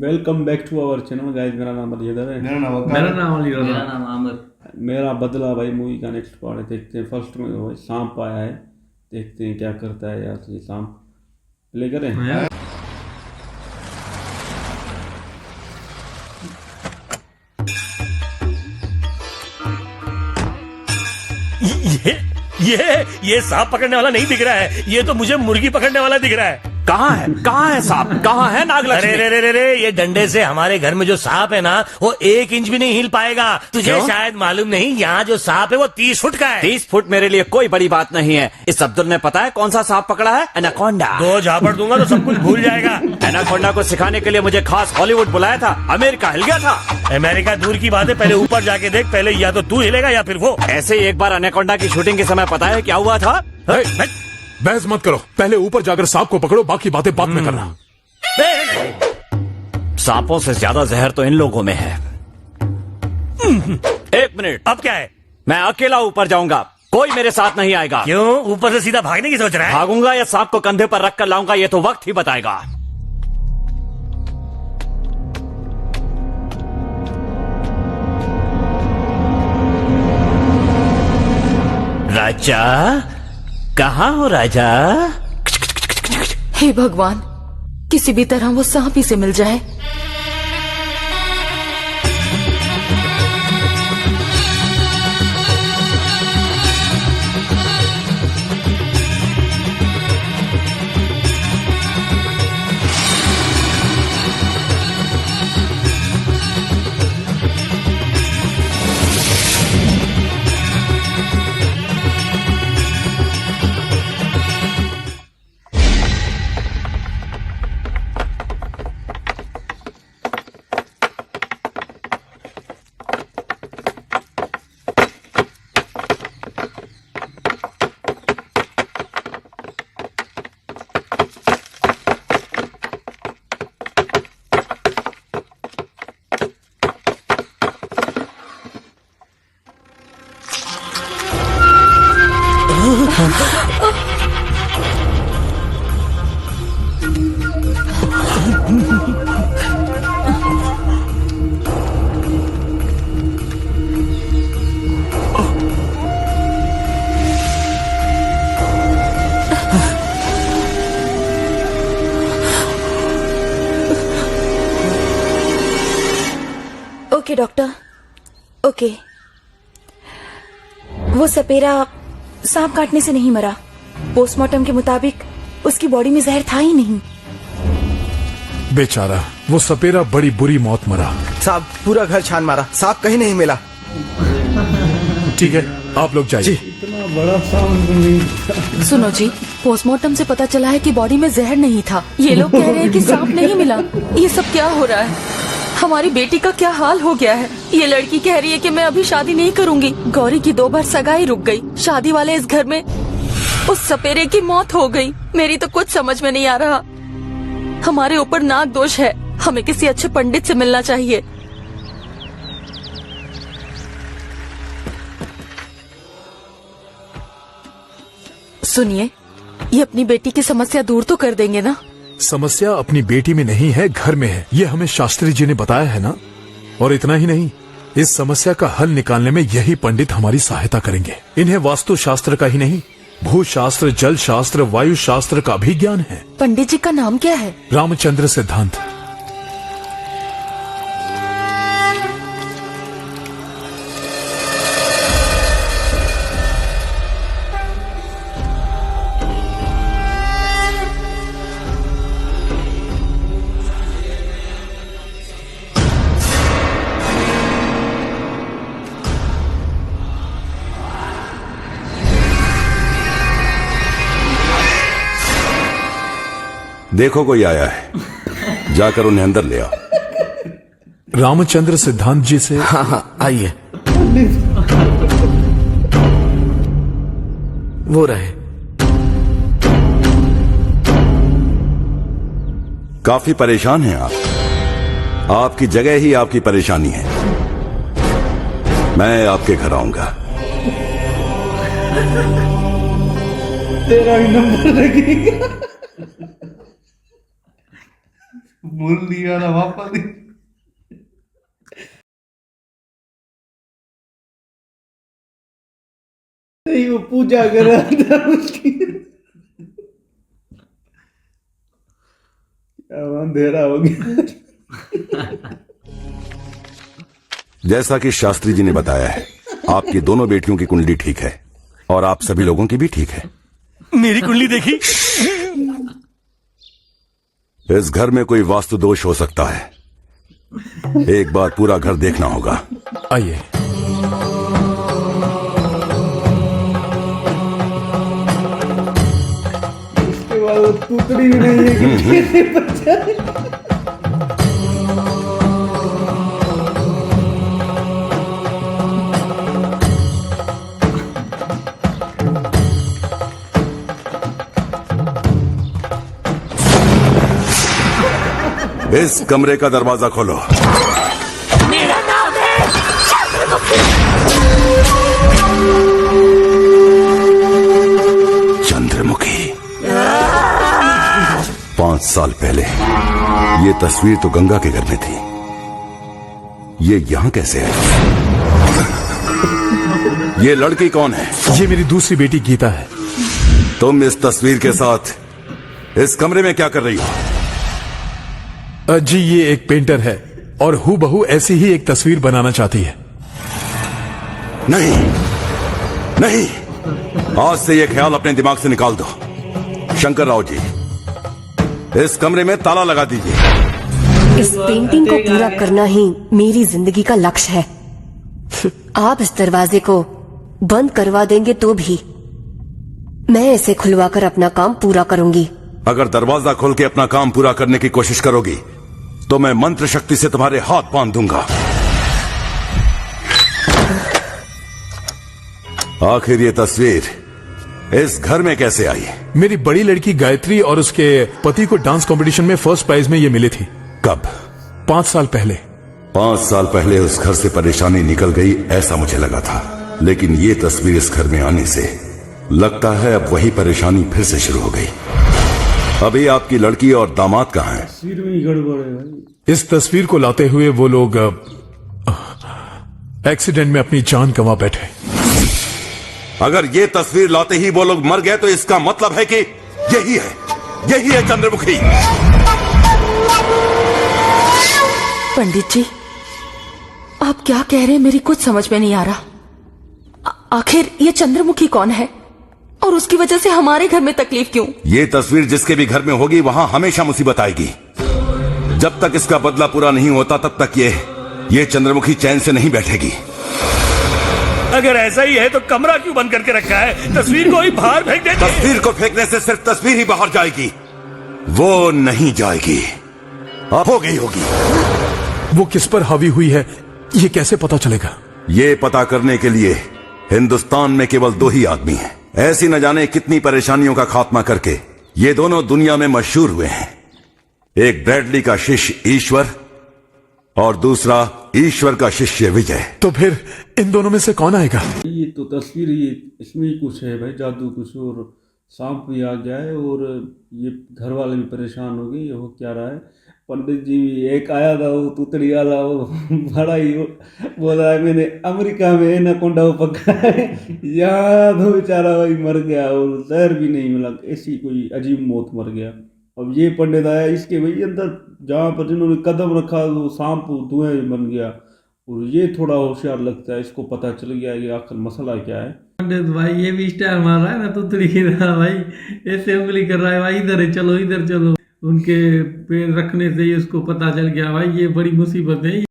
Welcome back to our channel guys. मेरा नाम अलीदर है। मेरा नाम मेरा नाम आमिर। मेरा बदला भाई मूवी का नेक्स्ट पार्ट है। देखते हैं। फर्स्ट में वो सांप आया है, देखते हैं क्या करता है यार। ये सांप प्ले करें। ये सांप पकड़ने वाला नहीं दिख रहा है, ये तो मुझे मुर्गी पकड़ने वाला दिख रहा है। कहाँ है सांप? कहाँ है नागलक्ष्मी? अरे ये डंडे से हमारे घर में जो सांप है ना, वो 1 इंच भी नहीं हिल पाएगा। तुझे क्यों? शायद मालूम नहीं, यहाँ जो सांप है वो 30 फुट का है। 30 फुट मेरे लिए कोई बड़ी बात नहीं है। इस अब्दुल ने पता है कौन सा सांप पकड़ा है? एनाकोंडा। 2 झापड़ दूंगा तो सब कुछ भूल जाएगा। एनाकोंडा को सिखाने के लिए मुझे खास हॉलीवुड बुलाया था। अमेरिका हिल गया था। अमेरिका दूर की बात है, पहले ऊपर जाके देख। पहले या तो तू हिलेगा या फिर वो। ऐसे ही एक बार एनाकोंडा की शूटिंग के समय पता है क्या हुआ था? बहस मत करो, पहले ऊपर जाकर सांप को पकड़ो, बाकी बातें बाद में करना। सांपों से ज्यादा जहर तो इन लोगों में है। 1 मिनट, अब क्या है? मैं अकेला ऊपर जाऊंगा, कोई मेरे साथ नहीं आएगा। क्यों? ऊपर से सीधा भागने की सोच रहा है? भागूंगा या सांप को कंधे पर रख कर लाऊंगा, ये तो वक्त ही बताएगा। राजा, कहाँ हो राजा? हे भगवान, किसी भी तरह वो सांप ही से मिल जाए। Okay doctor, okay. वो सपेरा सांप काटने से नहीं मरा। पोस्टमार्टम के मुताबिक उसकी बॉडी में जहर था ही नहीं। बेचारा, वो सपेरा बड़ी बुरी मौत मरा। साहब, पूरा घर छान मारा, सांप कहीं नहीं मिला। ठीक है, आप लोग जाइए। इतना बड़ा सांप नहीं। सुनो जी, पोस्टमार्टम से पता चला है कि बॉडी में जहर नहीं था। ये लोग कह रहे हैं कि सांप नहीं मिला। ये सब क्या हो रहा है? हमारी बेटी का क्या हाल हो गया है? ये लड़की कह रही है कि मैं अभी शादी नहीं करूंगी। गौरी की 2 बार सगाई रुक गई। शादी वाले इस घर में उस सपेरे की मौत हो गई। मेरी तो कुछ समझ में नहीं आ रहा। हमारे ऊपर नाग दोष है। हमें किसी अच्छे पंडित से मिलना चाहिए। सुनिए, ये अपनी बेटी की समस्या दूर तो कर देंगे ना? समस्या अपनी बेटी में नहीं है, घर में है। ये हमें शास्त्री जी ने बताया है ना। और इतना ही नहीं, इस समस्या का हल निकालने में यही पंडित हमारी सहायता करेंगे। इन्हें वास्तु शास्त्र का ही नहीं, भूशास्त्र, जल शास्त्र, वायु शास्त्र का भी ज्ञान है। पंडित जी का नाम क्या है? रामचंद्र सिद्धांत। देखो कोई आया है, जाकर उन्हें अंदर ले आओ। रामचंद्र सिद्धांत जी से। हाँ, आइए। वो रहे। काफी परेशान हैं आप। आपकी जगह ही आपकी परेशानी है। मैं आपके घर आऊंगा। तेरा ही नंबर लगेगा। भूल लिया ना वापस ही। नहीं, वो पूजा कर रहा था उसकी। अब अंधेरा हो गया। जैसा कि शास्त्री जी ने बताया है, आपकी दोनों बेटियों की कुंडली ठीक है और आप सभी लोगों की भी ठीक है। मेरी कुंडली देखी? इस घर में कोई वास्तु दोष हो सकता है, एक बार पूरा घर देखना होगा। आइए। उसके बाद वो तूतड़ी भी नहीं है कि कैसे बचाए। इस कमरे का दरवाजा खोलो। चंद्रमुखी। 5 साल पहले ये तस्वीर तो गंगा के घर में थी, ये यहां कैसे है? ये लड़की कौन है? ये मेरी दूसरी बेटी गीता है। तुम इस तस्वीर के साथ इस कमरे में क्या कर रही हो? जी ये एक पेंटर है और हूबहू ऐसी ही एक तस्वीर बनाना चाहती है। नहीं नहीं, आज से ये ख्याल अपने दिमाग से निकाल दो। शंकर राव जी, इस कमरे में ताला लगा दीजिए। इस पेंटिंग को पूरा करना ही मेरी जिंदगी का लक्ष्य है। आप इस दरवाजे को बंद करवा देंगे तो भी मैं इसे खुलवाकर अपना काम पूरा करूंगी। अगर दरवाजा खोल के अपना काम पूरा करने की कोशिश करोगी तो मैं मंत्र शक्ति से तुम्हारे हाथ बांध दूंगा। आखिर ये तस्वीर इस घर में कैसे आई? मेरी बड़ी लड़की गायत्री और उसके पति को डांस कंपटीशन में फर्स्ट प्राइज में ये मिली थी। कब? 5 साल पहले। 5 साल पहले उस घर से परेशानी निकल गई ऐसा मुझे लगा था, लेकिन ये तस्वीर इस घर में आने से लगता है अब वही परेशानी फिर से शुरू हो गई। अभी आपकी लड़की और दामाद कहाँ हैं? तस्वीर में ही गड़बड़ है भाई। इस तस्वीर को लाते हुए वो लोग एक्सीडेंट में अपनी जान गंवा बैठे। अगर ये तस्वीर लाते ही वो लोग मर गए तो इसका मतलब है कि यही है चंद्रमुखी। पंडित जी, आप क्या कह रहे हैं मेरी कुछ समझ में नहीं आ रहा। आखिर ये चंद्रमुखी कौन है और उसकी वजह से हमारे घर में तकलीफ क्यों? ये तस्वीर जिसके भी घर में होगी वहां हमेशा मुसीबत आएगी। जब तक इसका बदला पूरा नहीं होता तब तक ये चंद्रमुखी चैन से नहीं बैठेगी। अगर ऐसा ही है तो कमरा क्यों बंद करके रखा है? तस्वीर को ही बाहर फेंक देते। तस्वीर को फेंकने से सिर्फ तस्वीर ही बाहर जाएगी, वो नहीं जाएगी। अब हो गई होगी। वो किस पर हावी हुई है ये कैसे पता चलेगा? ये पता करने के लिए हिंदुस्तान में केवल 2 ही आदमी हैं। ऐसी न जाने कितनी परेशानियों का खात्मा करके ये दोनों दुनिया में मशहूर हुए हैं। एक ब्रैडली का शिष्य ईश्वर और दूसरा ईश्वर का शिष्य विजय। तो फिर इन दोनों में से कौन आएगा? ये तो तस्वीर ये इसमें ही कुछ है भाई, जादू कुछ, और सांप भी आ गया है और ये घर वाले भी परेशान हो गए। हो क्या रहा है? पंडित जी भी एक आया था, वो तुतड़ी वाला, वो बड़ा ही बोल रहा है मैंने अमेरिका में एनाकोंडा को पकड़ा है, यहाँ तो बेचारा वही मर गया और जहर भी नहीं मिला, ऐसी कोई अजीब मौत मर गया। अब ये पंडित आया, इसके भाई अंदर जहाँ पर जिन्होंने कदम रखा वो सांप धुएं बन गया, और ये थोड़ा होशियार लगता है, इसको पता चल गया कि आखिर मसला क्या है। पंडित भाई ये भी स्टाइल मार रहा है ना, तुतड़ी की तरह भाई, ऐसे उंगली कर रहा है भाई, इधर है चलो इधर चलो। उनके पैर रखने से ही उसको पता चल गया भाई ये बड़ी मुसीबत है।